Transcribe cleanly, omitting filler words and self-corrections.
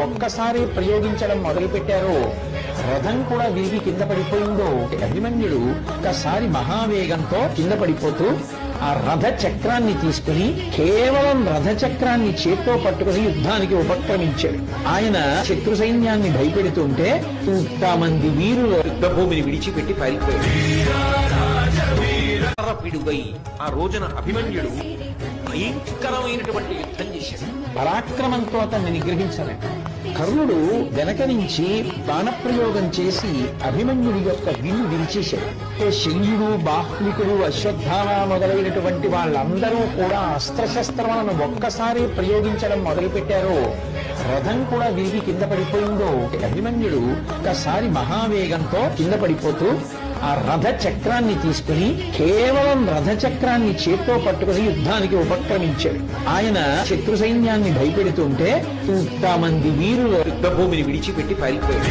ఒక్కసారి ప్రయోగించడం మొదలుపెట్టారో రథం కూడా విరిగి కింద పడిపోయిందో అభిమన్యుడు ఒక్కసారి మహావేగంతో కింద పడిపోతూ ఆ రథ చక్రాన్ని తీసుకుని కేవలం రథ చక్రాన్ని చేత్తో పట్టుకుని యుద్ధానికి ఉపక్రమించాడు. ఆయన శత్రు సైన్యాన్ని భయపెడుతుంటే ఇంతమంది వీరులు యుద్ధ భూమిని విడిచిపెట్టి పారిపోయాడు. పిడుగై ఆ రోజున అభిమన్యుడు భయంకరమైనటువంటి యుద్ధం చేశాడు. పరాక్రమంతో అతన్ని నిగ్రహించలేడు. కర్ణుడు వెనక నుంచి బాణప్రయోగం చేసి అభిమన్యుడి యొక్క విల్లు విరిచేశాడు. శల్యుడు, బాహ్లికుడు, అశ్వత్థామ మొదలైనటువంటి వాళ్ళందరూ కూడా అస్త్రశస్త్రములను ఒక్కసారి ప్రయోగించడం మొదలుపెట్టారో రథం కూడా విరిగి కింద పడిపోయిందో అభిమన్యుడు ఒకసారి మహావేగంతో కింద పడిపోతూ ఆ రథ చక్రాన్ని తీసుకుని కేవలం రథ చక్రాన్ని చేత్తో పట్టుకుని యుద్ధానికి ఉపక్రమించాడు. ఆయన శత్రు సైన్యాన్ని భయపెడుతుంటే ఇంతమంది వీరులు యుద్ధ భూమిని విడిచిపెట్టి పారిపోయాడు.